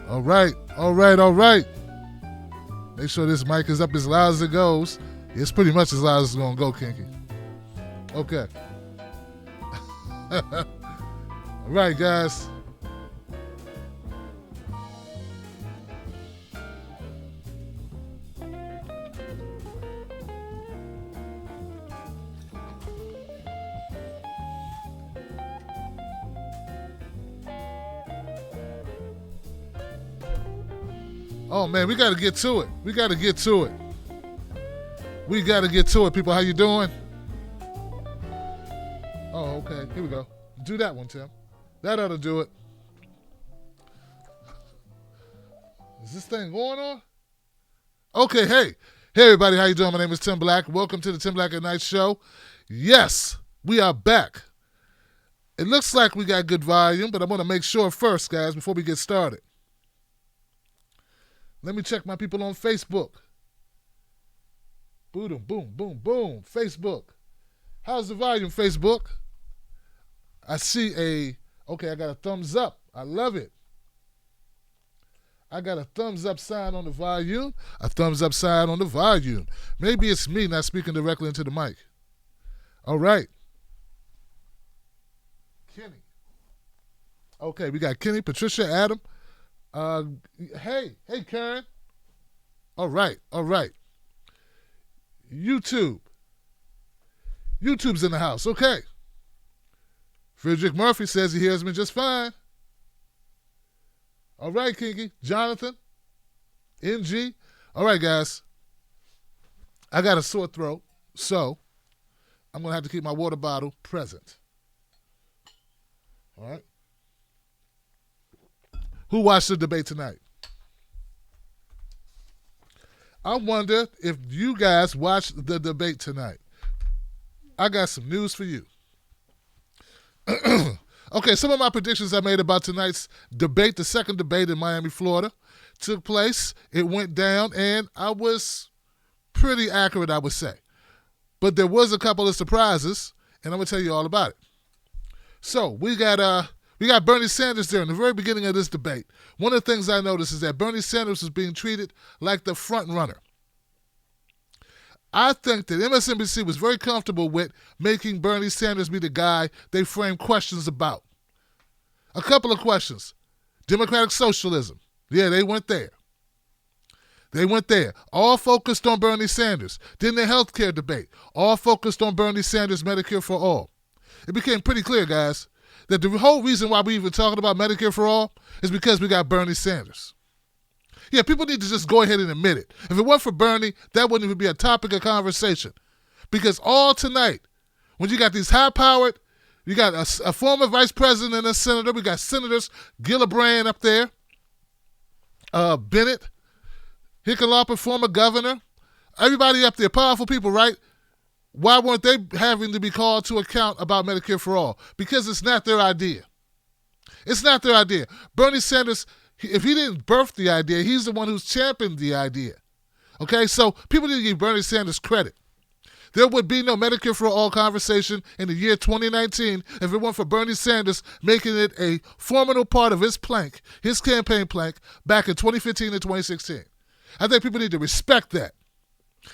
All right, all right, all right. Make sure this mic is up as loud as it goes. It's pretty much as loud as it's going to go, Kinky. Okay. All right, guys. Oh, man, we got to get to it. We got to get to it. We got to get to it, people. How you doing? Oh, okay. Here we go. Do that one, Tim. That ought to do it. Is this thing going on? Okay, hey. Hey, everybody. How you doing? My name is Tim Black. Welcome to the Tim Black at Night Show. Yes, we are back. It looks like we got good volume, but I want to make sure first, guys, before we get started. Let me check my people on Facebook. Boom, boom, boom, boom. Facebook. How's the volume, Facebook? I see okay, I got a thumbs up. I love it. I got a thumbs up sign on the volume. A thumbs up sign on the volume. Maybe it's me not speaking directly into the mic. All right. Kenny. Okay, we got Kenny, Patricia, Adam. Hey, Karen. All right. YouTube's in the house. Okay. Frederick Murphy says he hears me just fine. All right, Kinky. Jonathan. NG. All right, guys. I got a sore throat, so I'm going to have to keep my water bottle present. All right. Who watched the debate tonight? I wonder if you guys watched the debate tonight. I got some news for you. Okay, some of my predictions I made about tonight's debate, the second debate in Miami, Florida, took place. It went down, and I was pretty accurate, I would say. But there was a couple of surprises, and I'm going to tell you all about it. So, we got Bernie Sanders there in the very beginning of this debate. One of the things I noticed is that Bernie Sanders was being treated like the front runner. I think that MSNBC was very comfortable with making Bernie Sanders be the guy they framed questions about. A couple of questions. Democratic socialism. Yeah, they went there. All focused on Bernie Sanders. Then the health care debate. All focused on Bernie Sanders' Medicare for All. It became pretty clear, guys, that the whole reason why we even talking about Medicare for All is because we got Bernie Sanders. Yeah, people need to just go ahead and admit it. If it weren't for Bernie, that wouldn't even be a topic of conversation. Because all tonight, when you got these high-powered, you got a former vice president and a senator, we got Senators Gillibrand up there, Bennett, Hickenlooper, former governor, everybody up there, powerful people, right? Why weren't they having to be called to account about Medicare for All? Because it's not their idea. It's not their idea. Bernie Sanders, if he didn't birth the idea, he's the one who's championed the idea. Okay, so people need to give Bernie Sanders credit. There would be no Medicare for All conversation in the year 2019 if it weren't for Bernie Sanders making it a formidable part of his plank, his campaign plank, back in 2015 and 2016. I think people need to respect that.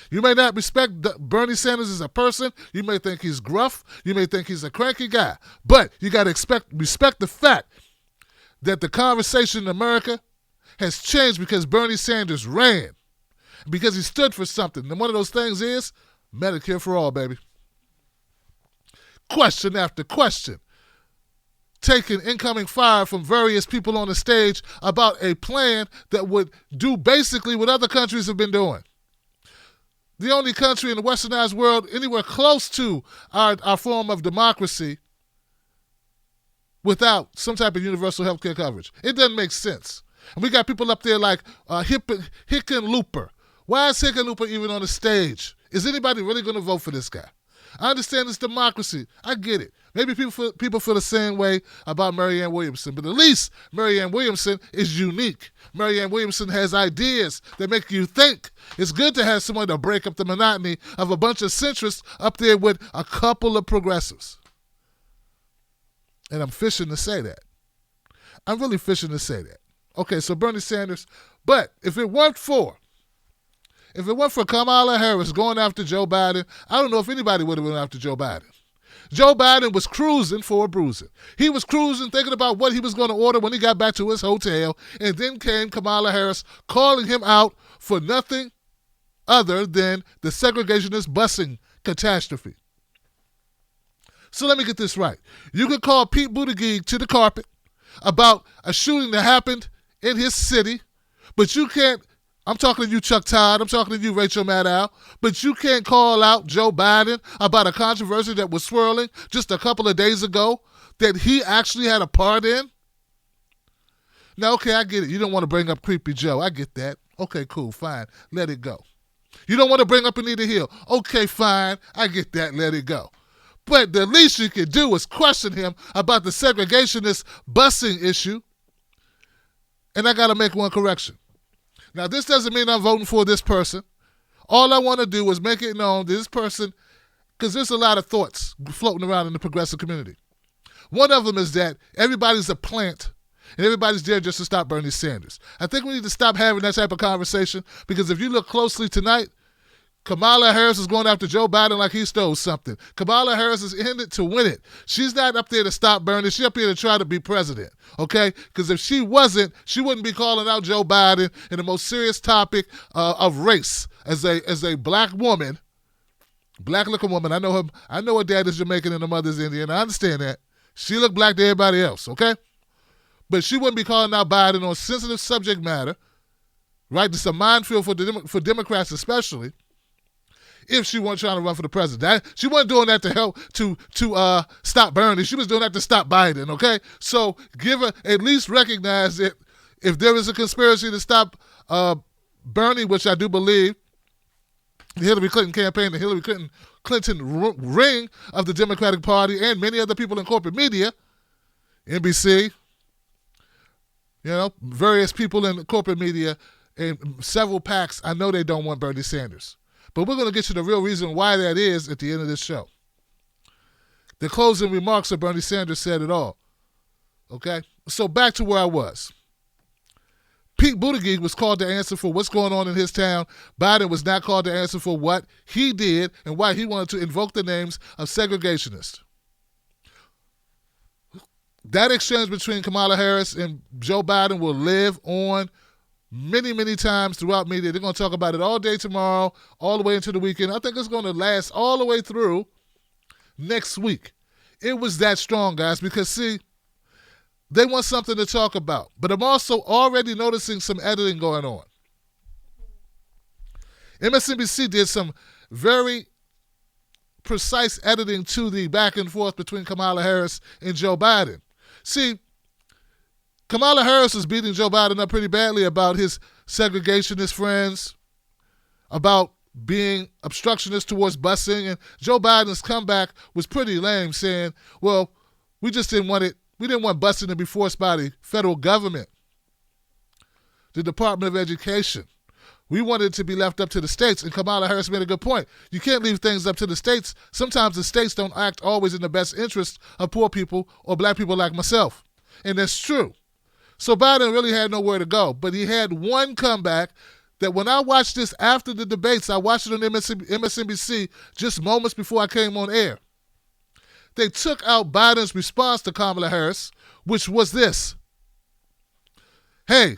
You may not respect Bernie Sanders as a person. You may think he's gruff. You may think he's a cranky guy. But you got to respect the fact that the conversation in America has changed because Bernie Sanders ran, because he stood for something. And one of those things is Medicare for All, baby. Question after question. Taking incoming fire from various people on the stage about a plan that would do basically what other countries have been doing. The only country in the westernized world anywhere close to our form of democracy without some type of universal health care coverage. It doesn't make sense. And we got people up there like Hickenlooper. Why is Hickenlooper even on the stage? Is anybody really going to vote for this guy? I understand it's democracy. I get it. Maybe people feel the same way about Marianne Williamson, but at least Marianne Williamson is unique. Marianne Williamson has ideas that make you think. It's good to have someone to break up the monotony of a bunch of centrists up there with a couple of progressives. And I'm fishing to say that. I'm really fishing to say that. Okay, so Bernie Sanders. But if it weren't for Kamala Harris going after Joe Biden, I don't know if anybody would have went after Joe Biden. Joe Biden was cruising for a bruising. He was cruising, thinking about what he was going to order when he got back to his hotel, and then came Kamala Harris calling him out for nothing other than the segregationist busing catastrophe. So let me get this right. You could call Pete Buttigieg to the carpet about a shooting that happened in his city, but you can't, I'm talking to you, Chuck Todd, I'm talking to you, Rachel Maddow, but you can't call out Joe Biden about a controversy that was swirling just a couple of days ago that he actually had a part in? Now, okay, I get it. You don't want to bring up Creepy Joe. I get that. Okay, cool, fine. Let it go. You don't want to bring up Anita Hill. Okay, fine. I get that. Let it go. But the least you can do is question him about the segregationist busing issue. And I got to make one correction. Now, this doesn't mean I'm voting for this person. All I want to do is make it known that this person, because there's a lot of thoughts floating around in the progressive community. One of them is that everybody's a plant and everybody's there just to stop Bernie Sanders. I think we need to stop having that type of conversation, because if you look closely tonight, Kamala Harris is going after Joe Biden like he stole something. Kamala Harris is in it to win it. She's not up there to stop Bernie. She's up here to try to be president, okay? Because if she wasn't, she wouldn't be calling out Joe Biden in the most serious topic of race. As a black woman, black-looking woman, I know her dad is Jamaican and her mother's Indian. I understand that. She look black to everybody else, okay? But she wouldn't be calling out Biden on sensitive subject matter, right? It's a minefield for Democrats especially, if she wasn't trying to run for the president. She wasn't doing that to help to stop Bernie. She was doing that to stop Biden, okay? So give her, at least recognize that if there is a conspiracy to stop Bernie, which I do believe, the Hillary Clinton campaign, the Hillary Clinton ring of the Democratic Party, and many other people in corporate media, NBC, various people in corporate media, and several PACs, I know they don't want Bernie Sanders. But we're going to get you the real reason why that is at the end of this show. The closing remarks of Bernie Sanders said it all. Okay? So back to where I was. Pete Buttigieg was called to answer for what's going on in his town. Biden was not called to answer for what he did and why he wanted to invoke the names of segregationists. That exchange between Kamala Harris and Joe Biden will live on many, many times throughout media. They're going to talk about it all day tomorrow, all the way into the weekend. I think it's going to last all the way through next week. It was that strong, guys, because, see, they want something to talk about. But I'm also already noticing some editing going on. MSNBC did some very precise editing to the back and forth between Kamala Harris and Joe Biden. See, Kamala Harris is beating Joe Biden up pretty badly about his segregationist friends, about being obstructionist towards busing, and Joe Biden's comeback was pretty lame, saying, well, we just didn't want it. We didn't want busing to be forced by the federal government, the Department of Education. We wanted it to be left up to the states, and Kamala Harris made a good point. You can't leave things up to the states. Sometimes the states don't act always in the best interest of poor people or black people like myself, and that's true. So Biden really had nowhere to go, but he had one comeback that when I watched this after the debates, I watched it on MSNBC just moments before I came on air. They took out Biden's response to Kamala Harris, which was this. Hey,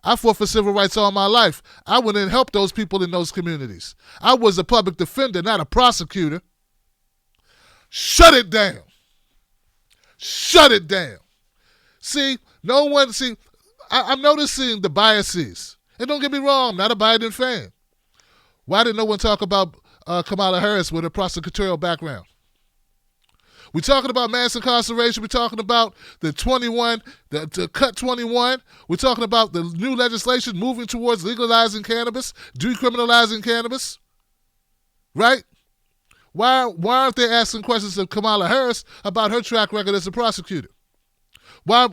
I fought for civil rights all my life. I went and helped those people in those communities. I was a public defender, not a prosecutor. Shut it down. Shut it down. See, I'm noticing the biases. And don't get me wrong, I'm not a Biden fan. Why did no one talk about Kamala Harris with a prosecutorial background? We're talking about mass incarceration. We're talking about the cut 21. We're talking about the new legislation moving towards legalizing cannabis, decriminalizing cannabis. Right? Why aren't they asking questions of Kamala Harris about her track record as a prosecutor? Why?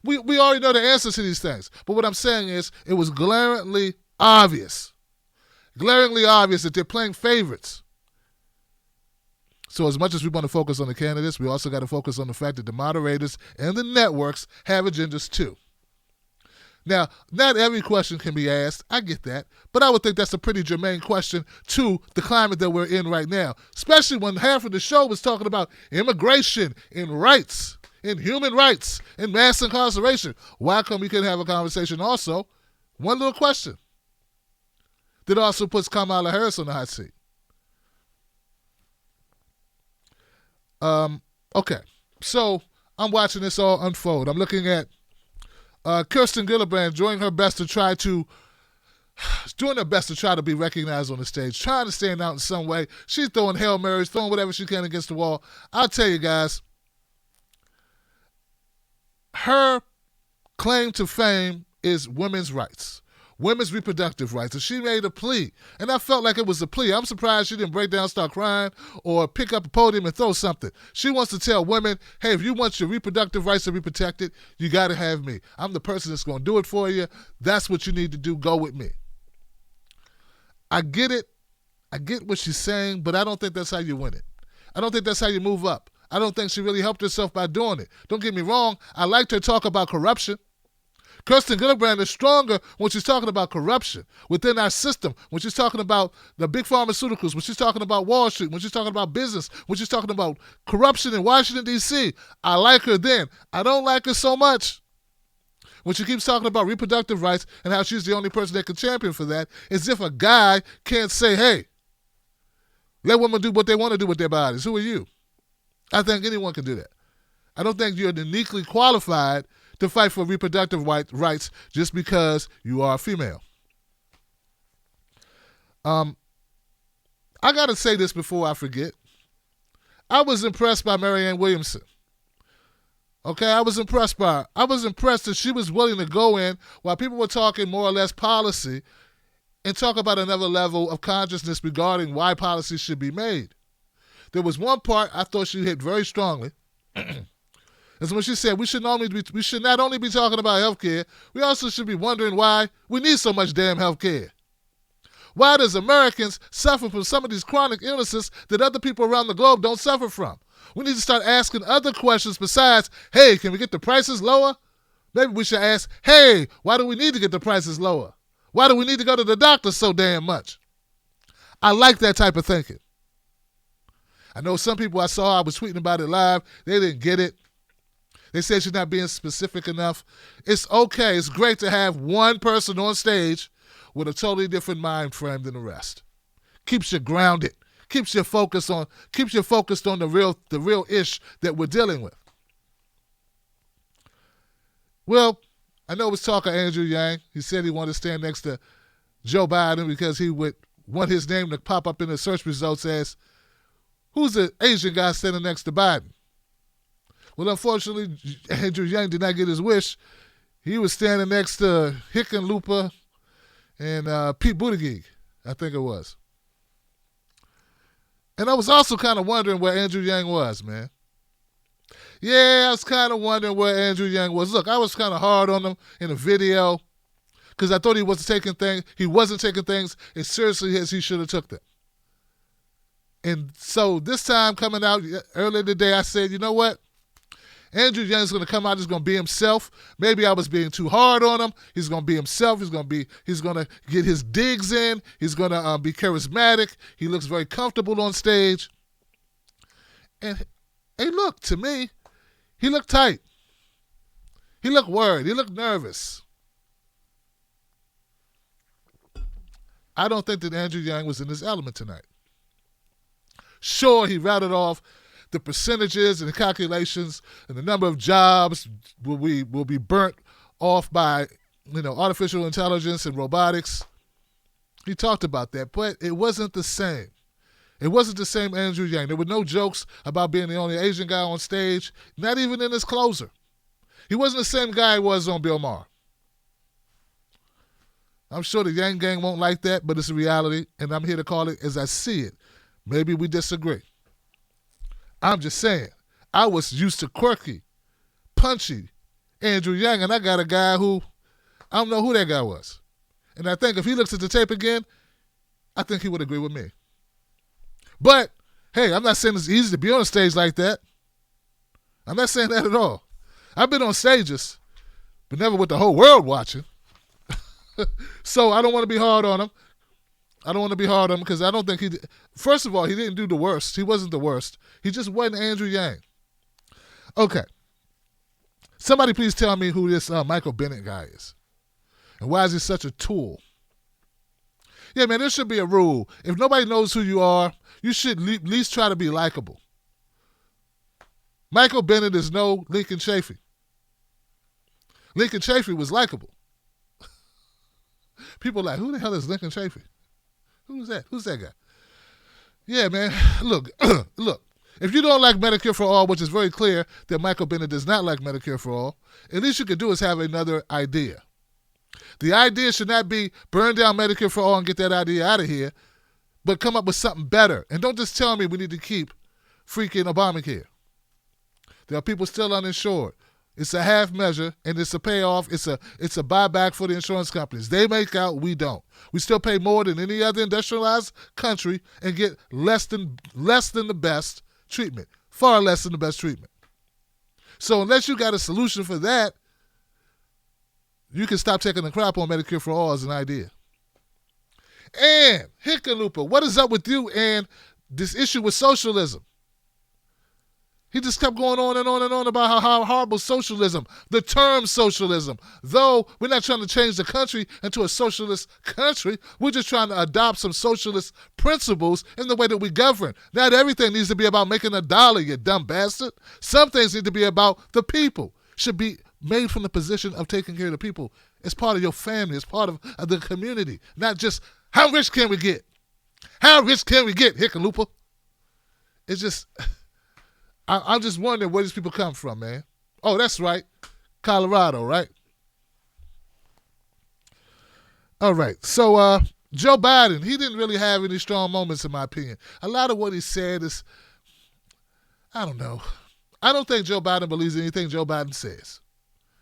We already know the answers to these things. But what I'm saying is it was glaringly obvious that they're playing favorites. So as much as we want to focus on the candidates, we also got to focus on the fact that the moderators and the networks have agendas too. Now, not every question can be asked. I get that. But I would think that's a pretty germane question to the climate that we're in right now, especially when half of the show was talking about immigration and rights, and human rights, and mass incarceration. Why come we couldn't have a conversation also? One little question that also puts Kamala Harris on the hot seat. Okay, so I'm watching this all unfold. I'm looking at Kirsten Gillibrand doing her best to try to be recognized on the stage, trying to stand out in some way. She's throwing Hail Marys, throwing whatever she can against the wall. I'll tell you guys, her claim to fame is women's rights, women's reproductive rights. And she made a plea, and I felt like it was a plea. I'm surprised she didn't break down, start crying, or pick up a podium and throw something. She wants to tell women, hey, if you want your reproductive rights to be protected, you got to have me. I'm the person that's going to do it for you. That's what you need to do. Go with me. I get it. I get what she's saying, but I don't think that's how you win it. I don't think that's how you move up. I don't think she really helped herself by doing it. Don't get me wrong. I liked her talk about corruption. Kirsten Gillibrand is stronger when she's talking about corruption within our system, when she's talking about the big pharmaceuticals, when she's talking about Wall Street, when she's talking about business, when she's talking about corruption in Washington, D.C. I like her then. I don't like her so much when she keeps talking about reproductive rights and how she's the only person that can champion for that, as if a guy can't say, hey, let women do what they want to do with their bodies. Who are you? I think anyone can do that. I don't think you're uniquely qualified to fight for reproductive rights just because you are a female. I got to say this before I forget. I was impressed by Marianne Williamson. Okay, I was impressed by her. I was impressed that she was willing to go in while people were talking more or less policy and talk about another level of consciousness regarding why policy should be made. There was one part I thought she hit very strongly. That's when she said we should not only be talking about health care, we also should be wondering why we need so much damn health care. Why does Americans suffer from some of these chronic illnesses that other people around the globe don't suffer from? We need to start asking other questions besides, hey, can we get the prices lower? Maybe we should ask, hey, why do we need to get the prices lower? Why do we need to go to the doctor so damn much? I like that type of thinking. I know some people I was tweeting about it live, they didn't get it. They said she's not being specific enough. It's okay. It's great to have one person on stage with a totally different mind frame than the rest. Keeps you grounded. Keeps you focused on the real ish that we're dealing with. Well, I know it was talk of Andrew Yang. He said he wanted to stand next to Joe Biden because he would want his name to pop up in the search results as, who's the Asian guy standing next to Biden? Well, unfortunately, Andrew Yang did not get his wish. He was standing next to Hickenlooper and Pete Buttigieg, I think it was. And I was also kind of wondering where Andrew Yang was, man. Yeah, I was kind of wondering where Andrew Yang was. Look, I was kind of hard on him in the video because I thought he wasn't taking things as seriously as he should have took them. And so this time coming out earlier today, I said, you know what? Andrew Yang's going to come out. He's going to be himself. Maybe I was being too hard on him. He's going to be himself. He's going to get his digs in. He's going to be charismatic. He looks very comfortable on stage. And hey, look, to me, he looked tight. He looked worried. He looked nervous. I don't think that Andrew Yang was in his element tonight. Sure, he routed off the percentages and the calculations and the number of jobs will be burnt off by, artificial intelligence and robotics. He talked about that, but it wasn't the same. It wasn't the same Andrew Yang. There were no jokes about being the only Asian guy on stage, not even in his closer. He wasn't the same guy he was on Bill Maher. I'm sure the Yang gang won't like that, but it's a reality, and I'm here to call it as I see it. Maybe we disagree. I'm just saying, I was used to quirky, punchy Andrew Yang, and I got a guy who, I don't know who that guy was. And I think if he looks at the tape again, I think he would agree with me. But, hey, I'm not saying it's easy to be on a stage like that. I'm not saying that at all. I've been on stages, but never with the whole world watching. So I don't want to be hard on him. I don't want to be hard on him because I don't think he did. First of all, he didn't do the worst. He wasn't the worst. He just wasn't Andrew Yang. Okay. Somebody please tell me who this Michael Bennett guy is. And why is he such a tool? Yeah, man, there should be a rule. If nobody knows who you are, you should at least try to be likable. Michael Bennett is no Lincoln Chafee. Lincoln Chafee was likable. People are like, who the hell is Lincoln Chafee? Who's that? Who's that guy? Yeah, man. Look, look. If you don't like Medicare for All, which is very clear that Michael Bennett does not like Medicare for All, at least you could do is have another idea. The idea should not be burn down Medicare for All and get that idea out of here, but come up with something better. And don't just tell me we need to keep freaking Obamacare. There are people still uninsured. It's a half measure, and it's a payoff. It's a buyback for the insurance companies. They make out, we don't. We still pay more than any other industrialized country and get less than the best treatment, far less than the best treatment. So unless you got a solution for that, you can stop taking the crap on Medicare for All as an idea. And Hickenlooper, what is up with you and this issue with socialism? He just kept going on and on and on about how horrible socialism, the term socialism, though we're not trying to change the country into a socialist country, we're just trying to adopt some socialist principles in the way that we govern. Not everything needs to be about making a dollar, you dumb bastard. Some things need to be about the people. Should be made from the position of taking care of the people. It's part of your family. It's part of the community. Not just, how rich can we get? How rich can we get, Hickenlooper? It's just... I'm just wondering where these people come from, man. Oh, that's right. Colorado, right? All right. So Joe Biden, he didn't really have any strong moments, in my opinion. A lot of what he said is, I don't know. I don't think Joe Biden believes anything Joe Biden says.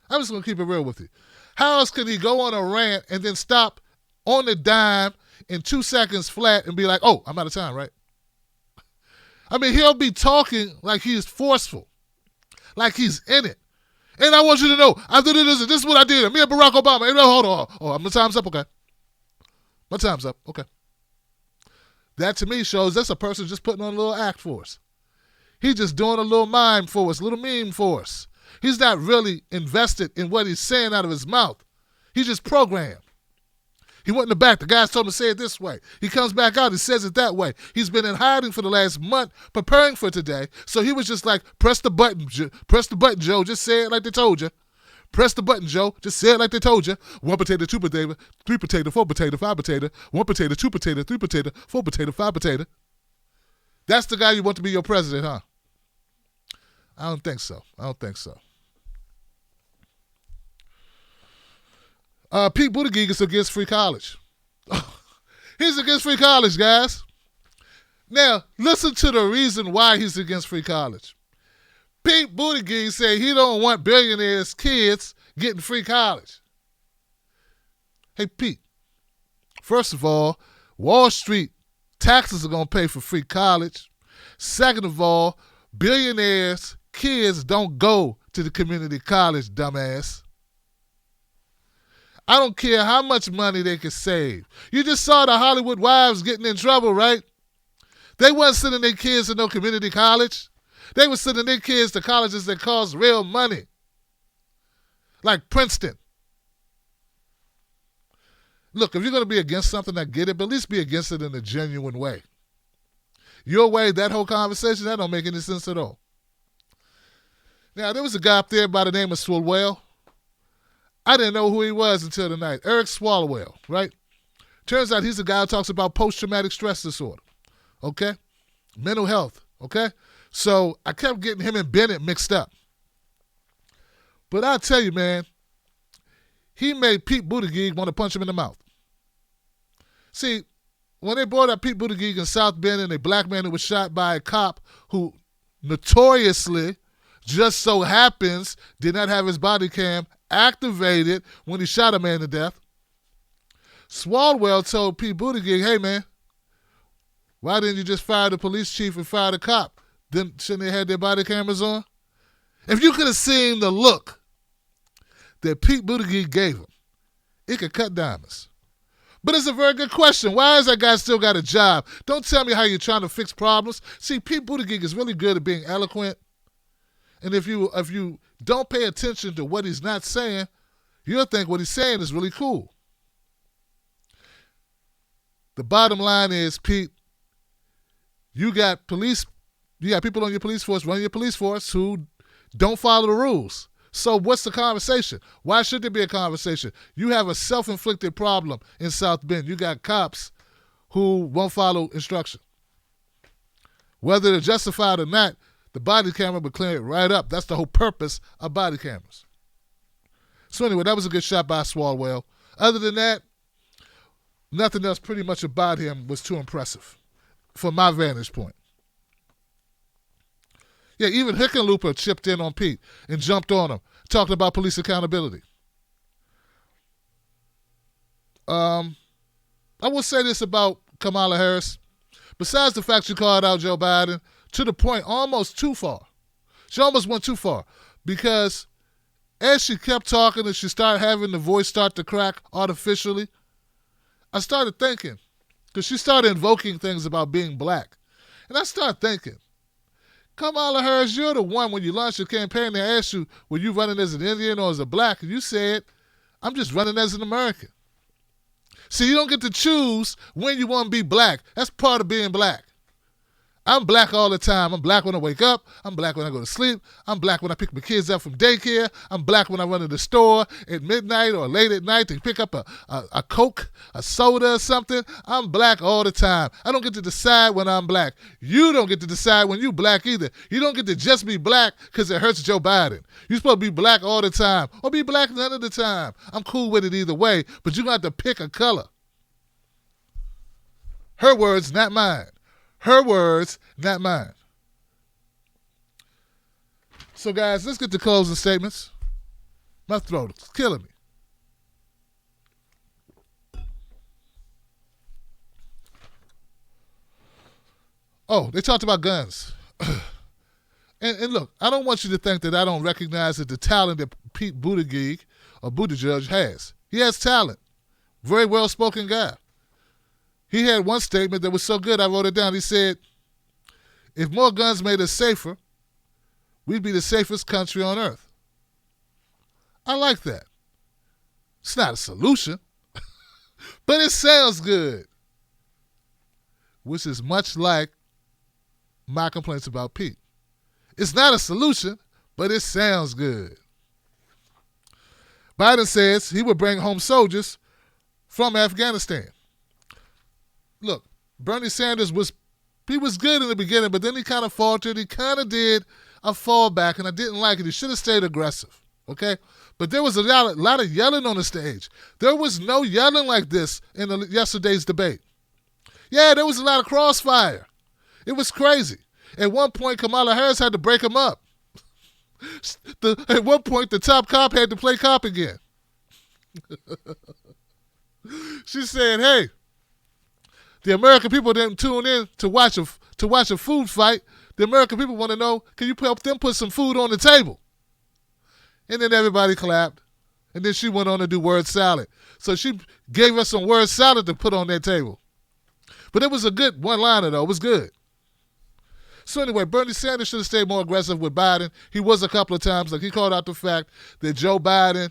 I'm just going to keep it real with you. How else can he go on a rant and then stop on the dime in 2 seconds flat and be like, oh, I'm out of time, right? I mean, he'll be talking like he's forceful, like he's in it. And I want you to know, I did this is what I did. Me and Barack Obama. Hey, no, hold on. Oh, my time's up. Okay. My time's up. Okay. That to me shows that's a person just putting on a little act for us. He's just doing a little mime for us, a little meme for us. He's not really invested in what he's saying out of his mouth. He's just programmed. He went in the back. The guys told him to say it this way. He comes back out. He says it that way. He's been in hiding for the last month preparing for today. So he was just like, press the button. Press the button, Joe. Just say it like they told you. Press the button, Joe. Just say it like they told you. 1 potato, 2 potato, 3 potato, 4 potato, 5 potato. 1 potato, 2 potato, 3 potato, 4 potato, 5 potato. That's the guy you want to be your president, huh? I don't think so. Pete Buttigieg is against free college. He's against free college, guys. Now, listen to the reason why he's against free college. Pete Buttigieg said he don't want billionaires' kids getting free college. Hey, Pete, first of all, Wall Street taxes are going to pay for free college. Second of all, billionaires' kids don't go to the community college, dumbass. I don't care how much money they can save. You just saw the Hollywood wives getting in trouble, right? They wasn't sending their kids to no community college. They were sending their kids to colleges that cost real money, like Princeton. Look, if you're going to be against something, I get it, but at least be against it in a genuine way. Your way, that whole conversation, that don't make any sense at all. Now, there was a guy up there by the name of Swalwell. I didn't know who he was until tonight. Eric Swalwell, right? Turns out he's a guy who talks about post-traumatic stress disorder, okay? Mental health, okay? So I kept getting him and Bennett mixed up. But I'll tell you, man, he made Pete Buttigieg want to punch him in the mouth. See, when they brought up Pete Buttigieg in South Bend and a black man who was shot by a cop who notoriously, just so happens, did not have his body cam activated when he shot a man to death, Swalwell told Pete Buttigieg, hey, man, why didn't you just fire the police chief and fire the cop? Then shouldn't they have their body cameras on? If you could have seen the look that Pete Buttigieg gave him, It could cut diamonds. But it's a very good question. Why has that guy still got a job? Don't tell me how you're trying to fix problems. See, Pete Buttigieg is really good at being eloquent. And if you don't pay attention to what he's not saying, you'll think what he's saying is really cool. The bottom line is, Pete, you got people on your police force, running your police force, who don't follow the rules. So what's the conversation? Why should there be a conversation? You have a self-inflicted problem in South Bend. You got cops who won't follow instruction. Whether they're justified or not, the body camera would clear it right up. That's the whole purpose of body cameras. So anyway, that was a good shot by Swalwell. Other than that, nothing else pretty much about him was too impressive from my vantage point. Yeah, even Hickenlooper chipped in on Pete and jumped on him, talking about police accountability. I will say this about Kamala Harris. Besides the fact she called out Joe Biden, to the point almost too far. She almost went too far because as she kept talking and she started having the voice start to crack artificially, I started thinking, because she started invoking things about being black. And I started thinking, Kamala Harris, you're the one when you launched your campaign, they asked you, were you running as an Indian or as a black? And you said, I'm just running as an American. See, you don't get to choose when you want to be black. That's part of being black. I'm black all the time. I'm black when I wake up. I'm black when I go to sleep. I'm black when I pick my kids up from daycare. I'm black when I run to the store at midnight or late at night to pick up a Coke, a soda or something. I'm black all the time. I don't get to decide when I'm black. You don't get to decide when you black either. You don't get to just be black because it hurts Joe Biden. You're supposed to be black all the time or be black none of the time. I'm cool with it either way, but you're going to have to pick a color. Her words, not mine. Her words, not mine. So, guys, let's get to closing statements. My throat is killing me. Oh, they talked about guns. and look, I don't want you to think that I don't recognize the talent that Pete Buttigieg or Buttigieg has. He has talent. Very well-spoken guy. He had one statement that was so good, I wrote it down. He said, if more guns made us safer, we'd be the safest country on earth. I like that. It's not a solution, but it sounds good, which is much like my complaints about Pete. It's not a solution, but it sounds good. Biden says he would bring home soldiers from Afghanistan. Look, Bernie Sanders was good in the beginning, but then he kind of faltered. He kind of did a fallback, and I didn't like it. He should have stayed aggressive, okay? But there was a lot of yelling on the stage. There was no yelling like this in yesterday's debate. Yeah, there was a lot of crossfire. It was crazy. At one point, Kamala Harris had to break him up. At one point, the top cop had to play cop again. She said, hey, the American people didn't tune in to watch a food fight. The American people want to know, can you help them put some food on the table? And then everybody clapped. And then she went on to do word salad. So she gave us some word salad to put on that table. But it was a good one-liner, though. It was good. So anyway, Bernie Sanders should have stayed more aggressive with Biden. He was a couple of times. Like, he called out the fact that Joe Biden,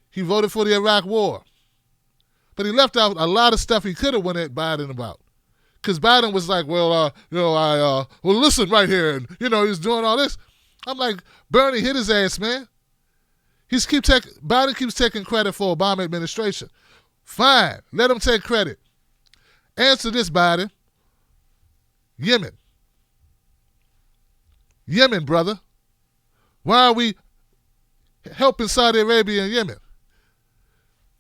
he voted for the Iraq War. But he left out a lot of stuff he could have went at Biden about. Because Biden was like, well, listen right here. And, he's doing all this. I'm like, Bernie, hit his ass, man. Biden keeps taking credit for Obama administration. Fine. Let him take credit. Answer this, Biden. Yemen. Yemen, brother. Why are we helping Saudi Arabia and Yemen?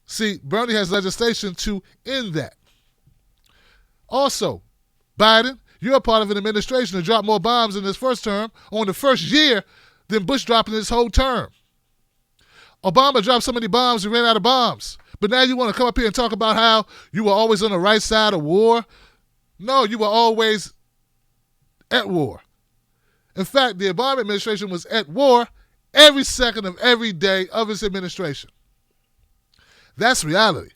See, Bernie has legislation to end that. Also, Biden, you're a part of an administration that dropped more bombs in his first term on the first year than Bush dropped in his whole term. Obama dropped so many bombs, he ran out of bombs. But now you want to come up here and talk about how you were always on the right side of war? No, you were always at war. In fact, the Obama administration was at war every second of every day of its administration. That's reality.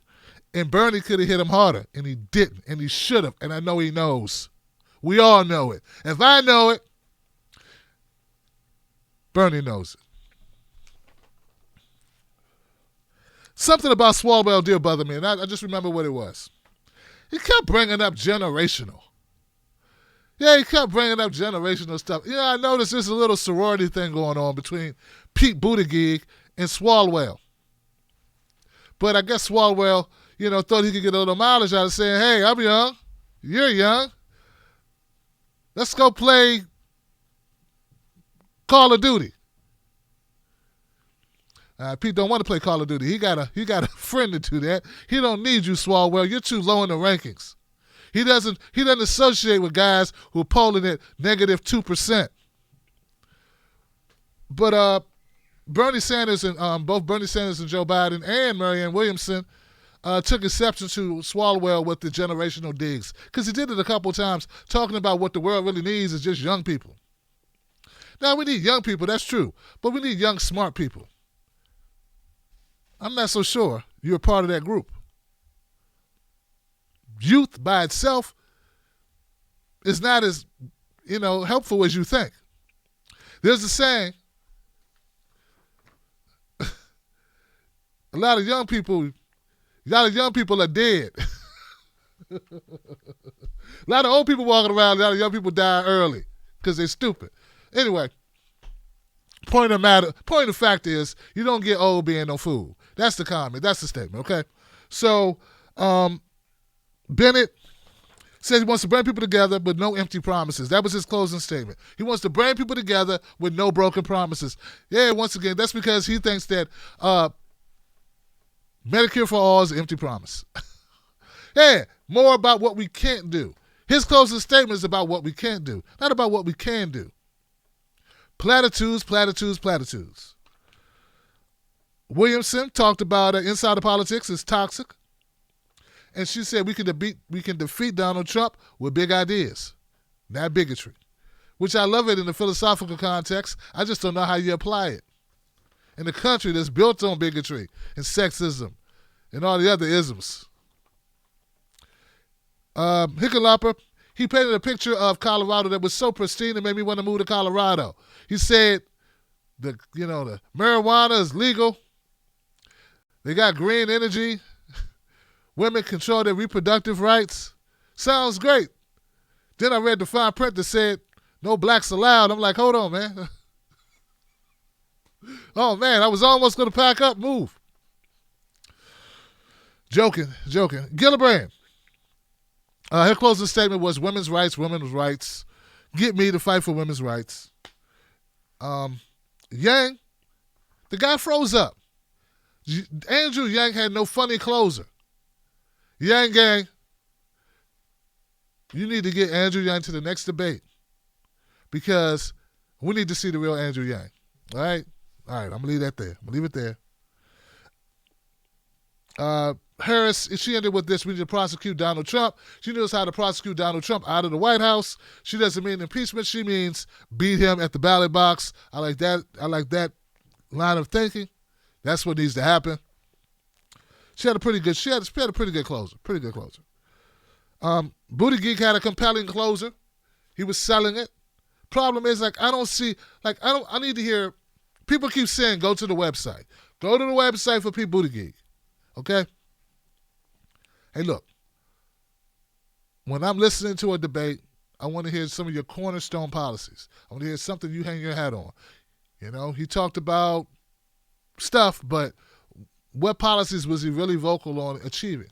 And Bernie could have hit him harder, and he didn't, and he should have, and I know he knows. We all know it. If I know it, Bernie knows it. Something about Swalwell did bother me, and I just remember what it was. He kept bringing up generational. Yeah, he kept bringing up generational stuff. Yeah, I noticed there's a little sorority thing going on between Pete Buttigieg and Swalwell. But I guess Swalwell, thought he could get a little mileage out of saying, hey, I'm young. You're young. Let's go play Call of Duty. Pete don't want to play Call of Duty. He got a friend to do that. He don't need you, Swalwell. You're too low in the rankings. He doesn't associate with guys who are polling at -2%. But Bernie Sanders and both Bernie Sanders and Joe Biden and Marianne Williamson took exception to Swalwell with the generational digs, because he did it a couple of times, talking about what the world really needs is just young people. Now, we need young people, that's true, but we need young, smart people. I'm not so sure you're a part of that group. Youth by itself is not as, helpful as you think. There's a saying, a lot of young people are dead. A lot of old people walking around, a lot of young people die early because they're stupid. Anyway, point of fact is, you don't get old being no fool. That's the comment. That's the statement, okay? So, Bennett says he wants to bring people together with no empty promises. That was his closing statement. He wants to bring people together with no broken promises. Yeah, once again, that's because he thinks that Medicare for all is an empty promise. Yeah, more about what we can't do. His closing statement is about what we can't do, not about what we can do. Platitudes, platitudes, platitudes. Williamson talked about insider politics is toxic. And she said we can defeat Donald Trump with big ideas, not bigotry. Which I love it in the philosophical context. I just don't know how you apply it. In a country that's built on bigotry and sexism and all the other isms. Hickenlooper, he painted a picture of Colorado that was so pristine it made me want to move to Colorado. He said the marijuana is legal. They got green energy. Women control their reproductive rights. Sounds great. Then I read the fine print that said, no blacks allowed. I'm like, hold on, man. Oh, man, I was almost going to pack up, move. Joking. Gillibrand. Her closing statement was women's rights. Get me to fight for women's rights. Yang, the guy froze up. Andrew Yang had no funny closer. Yang gang, you need to get Andrew Yang to the next debate because we need to see the real Andrew Yang. All right, I'm going to leave that there. I'm going to leave it there. Harris, she ended with this: we need to prosecute Donald Trump. She knows how to prosecute Donald Trump out of the White House. She doesn't mean impeachment. She means beat him at the ballot box. I like that line of thinking. That's what needs to happen. She had a pretty good closer. Buttigieg had a compelling closer. He was selling it. Problem is, I need to hear, people keep saying, go to the website. Go to the website for Pete Buttigieg. Okay? Hey, look. When I'm listening to a debate, I want to hear some of your cornerstone policies. I want to hear something you hang your hat on. He talked about stuff, but what policies was he really vocal on achieving?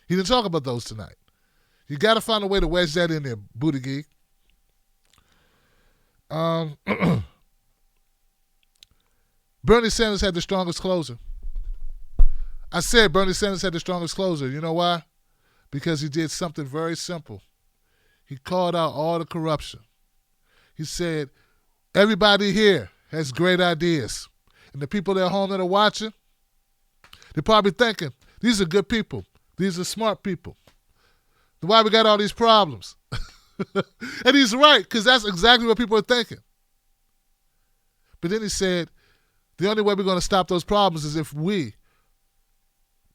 He didn't talk about those tonight. You got to find a way to wedge that in there, Buttigieg. Bernie Sanders had the strongest closer. I said Bernie Sanders had the strongest closer. You know why? Because he did something very simple. He called out all the corruption. He said, everybody here has great ideas. And the people that are home that are watching, they're probably thinking, these are good people. These are smart people. Why we got all these problems? And he's right, because that's exactly what people are thinking. But then he said, the only way we're going to stop those problems is if we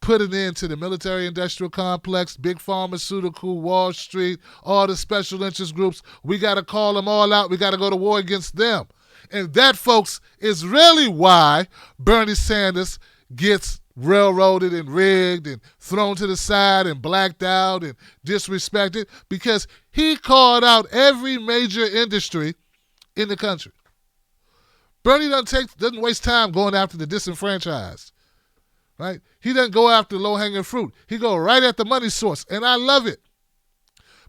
put an end to the military-industrial complex, big pharmaceutical, Wall Street, all the special interest groups. We got to call them all out. We got to go to war against them. And that, folks, is really why Bernie Sanders gets railroaded and rigged and thrown to the side and blacked out and disrespected, because he called out every major industry in the country. Bernie doesn't waste time going after the disenfranchised, right? He doesn't go after low-hanging fruit. He go right at the money source, and I love it.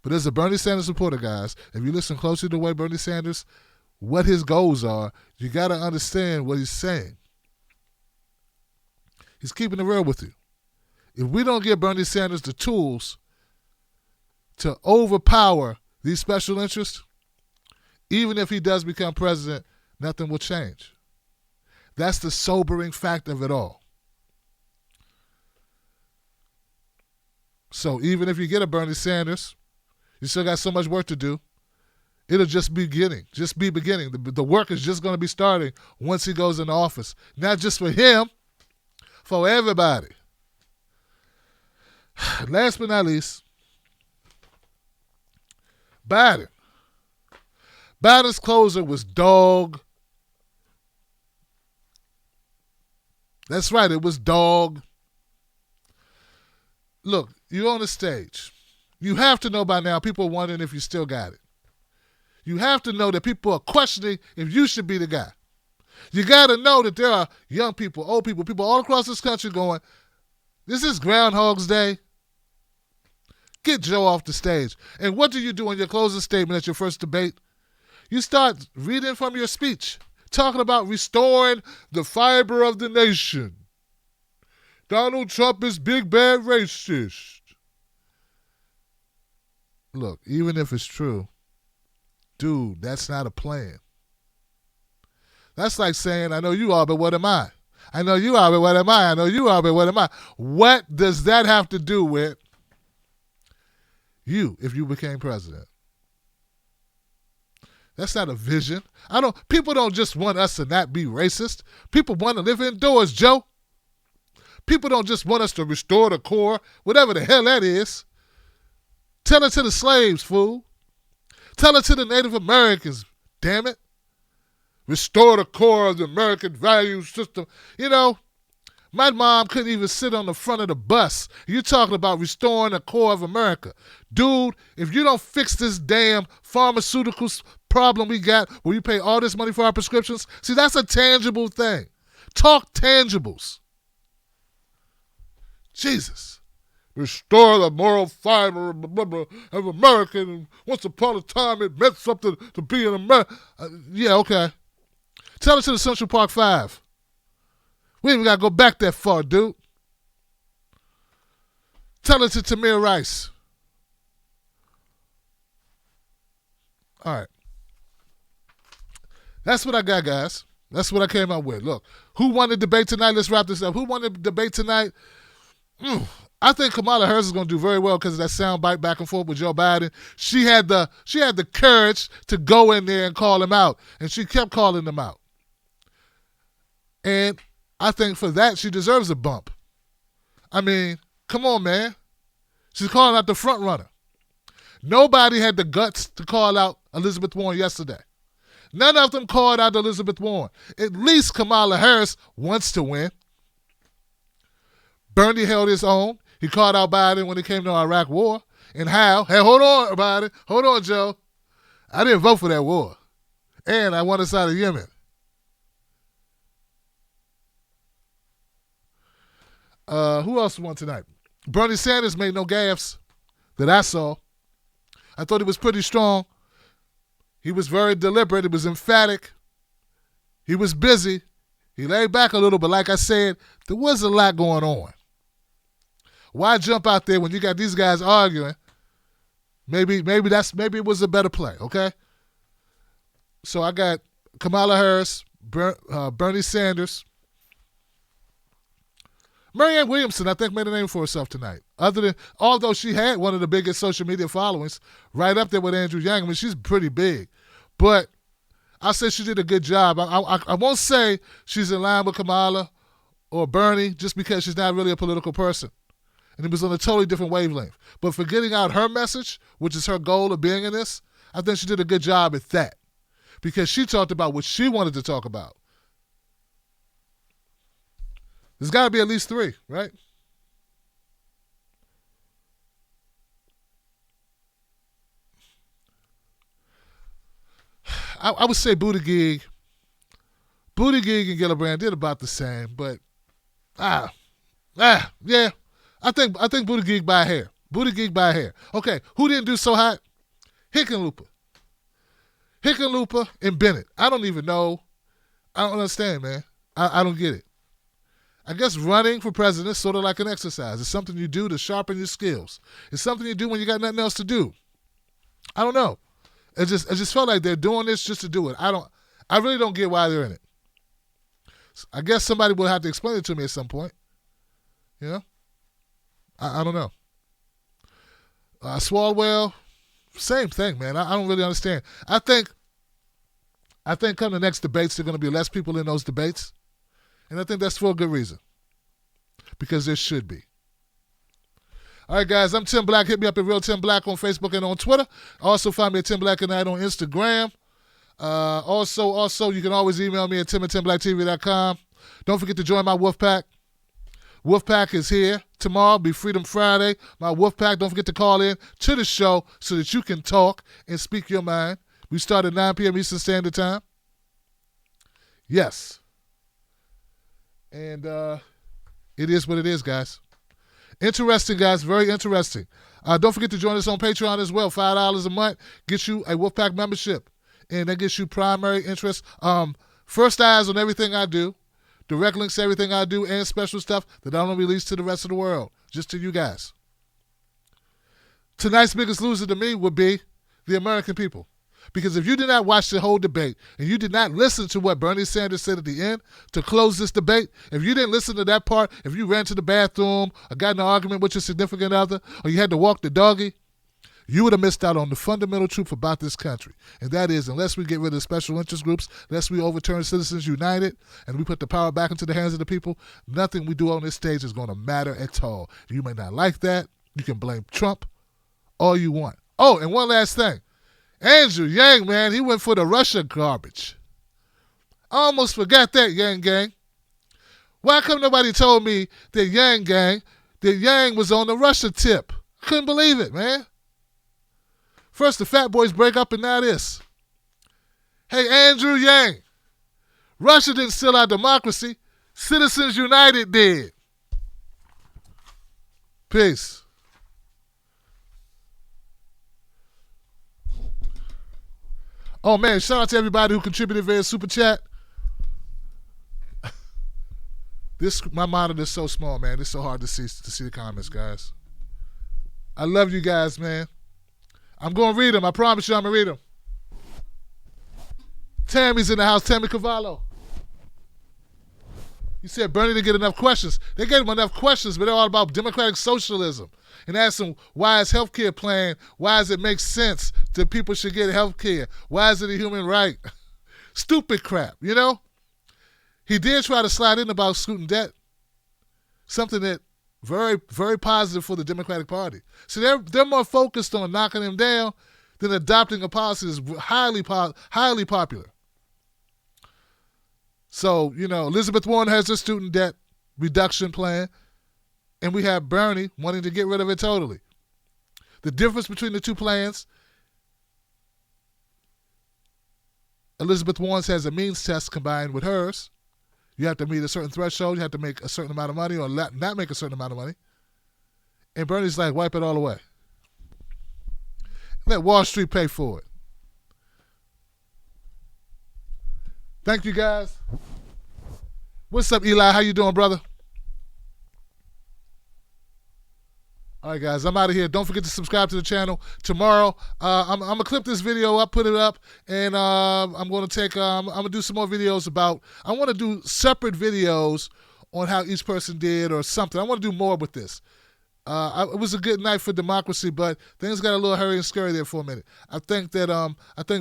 But as a Bernie Sanders supporter, guys, if you listen closely to the way Bernie Sanders, what his goals are, you got to understand what he's saying. He's keeping it real with you. If we don't give Bernie Sanders the tools to overpower these special interests, even if he does become president, nothing will change. That's the sobering fact of it all. So even if you get a Bernie Sanders, you still got so much work to do. It'll just be beginning. The work is just going to be starting once he goes into office. Not just for him, for everybody. Last but not least, Biden. Biden's closer was dog. That's right, it was dog. Look, you're on the stage. You have to know by now, people are wondering if you still got it. You have to know that people are questioning if you should be the guy. You got to know that there are young people, old people all across this country going, this is Groundhog's Day. Get Joe off the stage. And what do you do in your closing statement at your first debate? You start reading from your speech, talking about restoring the fiber of the nation. Donald Trump is big, bad racist. Look, even if it's true, dude, that's not a plan. That's like saying, I know you are, but what am I? I know you are, but what am I? I know you are, but what am I? What does that have to do with you if you became president? That's not a vision. People don't just want us to not be racist. People want to live indoors, Joe. People don't just want us to restore the core, whatever the hell that is. Tell it to the slaves, fool. Tell it to the Native Americans, damn it. Restore the core of the American value system. You know, my mom couldn't even sit on the front of the bus. You're talking about restoring the core of America. Dude, if you don't fix this damn pharmaceuticals problem we got where you pay all this money for our prescriptions, see, that's a tangible thing. Talk tangibles. Jesus. Restore the moral fiber of America. And once upon a time, it meant something to be an American. Yeah, okay. Tell it to the Central Park 5. We ain't even got to go back that far, dude. Tell it to Tamir Rice. All right. That's what I got, guys. That's what I came up with. Look, who won the debate tonight? Let's wrap this up. Who won the debate tonight? I think Kamala Harris is going to do very well because of that sound bite back and forth with Joe Biden. She had the courage to go in there and call him out, and she kept calling him out. And I think for that, she deserves a bump. I mean, come on, man. She's calling out the front runner. Nobody had the guts to call out Elizabeth Warren yesterday. None of them called out Elizabeth Warren. At least Kamala Harris wants to win. Bernie held his own. He called out Biden when it came to the Iraq war. And how? Hey, hold on, Biden. Hold on, Joe. I didn't vote for that war. And I won the side of Yemen. Who else won tonight? Bernie Sanders made no gaffes that I saw. I thought he was pretty strong. He was very deliberate. He was emphatic. He was busy. He laid back a little, but like I said, there was a lot going on. Why jump out there when you got these guys arguing? Maybe it was a better play, okay? So I got Kamala Harris, Bernie Sanders. Marianne Williamson, I think, made a name for herself tonight. Although she had one of the biggest social media followings, right up there with Andrew Yang. I mean, she's pretty big. But I say she did a good job. I won't say she's in line with Kamala or Bernie just because she's not really a political person. And it was on a totally different wavelength. But for getting out her message, which is her goal of being in this, I think she did a good job at that. Because she talked about what she wanted to talk about. There's got to be at least 3, right? I would say Buttigieg and Gillibrand did about the same, but yeah. I think Buttigieg by a hair. Buttigieg by a hair. Okay, who didn't do so hot? Hickenlooper and Bennett. I don't even know. I don't understand, man. I don't get it. I guess running for president is sort of like an exercise. It's something you do to sharpen your skills. It's something you do when you got nothing else to do. I don't know. It just felt like they're doing this just to do it. I really don't get why they're in it. I guess somebody will have to explain it to me at some point. You know? I don't know. Swalwell, same thing, man. I don't really understand. I think come the next debates, there are going to be less people in those debates. And I think that's for a good reason. Because there should be. All right, guys, I'm Tim Black. Hit me up at Real Tim Black on Facebook and on Twitter. Also, find me at Tim Black and Night on Instagram. Also, you can always email me at tim@timblacktv.com. Don't forget to join my Wolf Pack. Wolf Pack is here tomorrow. Be Freedom Friday. My Wolf Pack. Don't forget to call in to the show so that you can talk and speak your mind. We start at 9 p.m. Eastern Standard Time. Yes. And it is what it is, guys. Interesting, guys. Very interesting. Don't forget to join us on Patreon as well. $5 a month gets you a Wolfpack membership. And that gets you primary interest. First eyes on everything I do. Direct links to everything I do and special stuff that I don't release to the rest of the world. Just to you guys. Tonight's biggest loser to me would be the American people. Because if you did not watch the whole debate and you did not listen to what Bernie Sanders said at the end to close this debate, if you didn't listen to that part, if you ran to the bathroom or got in an argument with your significant other or you had to walk the doggy, you would have missed out on the fundamental truth about this country. And that is, unless we get rid of special interest groups, unless we overturn Citizens United and we put the power back into the hands of the people, nothing we do on this stage is going to matter at all. You may not like that. You can blame Trump all you want. Oh, and one last thing. Andrew Yang, man, he went for the Russia garbage. I almost forgot that, Yang Gang. Why come nobody told me that Yang was on the Russia tip? Couldn't believe it, man. First the Fat Boys break up and now this. Hey, Andrew Yang, Russia didn't steal our democracy. Citizens United did. Peace. Oh, man, shout out to everybody who contributed via Super Chat. My monitor is so small, man. It's so hard to see the comments, guys. I love you guys, man. I'm going to read them. I promise you I'm going to read them. Tammy's in the house. Tammy Cavallo. He said Bernie didn't get enough questions. They gave him enough questions, but they're all about democratic socialism. And asked him, why is health care plan? Why does it make sense that people should get health care? Why is it a human right? Stupid crap, you know? He did try to slide in about student debt. Something that very, very positive for the Democratic Party. So they're more focused on knocking him down than adopting a policy that's highly popular. So, you know, Elizabeth Warren has a student debt reduction plan, and we have Bernie wanting to get rid of it totally. The difference between the two plans, Elizabeth Warren's has a means test combined with hers. You have to meet a certain threshold. You have to make a certain amount of money or not make a certain amount of money. And Bernie's like, wipe it all away. Let Wall Street pay for it. Thank you, guys. What's up, Eli? How you doing, brother? All right, guys, I'm out of here. Don't forget to subscribe to the channel. Tomorrow, I'm going to clip this video up, put it up, and I'm going to do some more videos about, I want to do separate videos on how each person did or something. I want to do more with this. It was a good night for democracy, but things got a little hurry and scary there for a minute. I think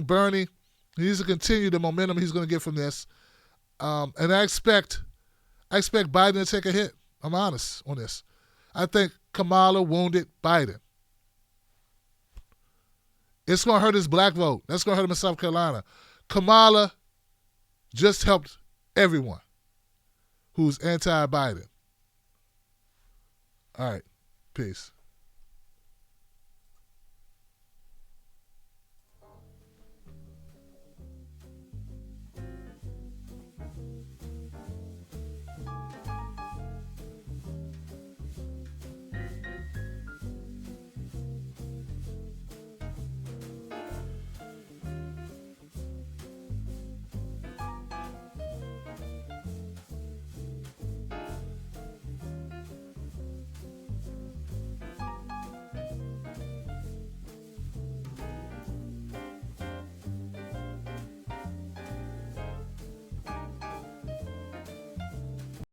Bernie, he needs to continue the momentum he's going to get from this. And I expect I expect Biden to take a hit. I'm honest on this. I think Kamala wounded Biden. It's going to hurt his black vote. That's going to hurt him in South Carolina. Kamala just helped everyone who's anti-Biden. All right. Peace.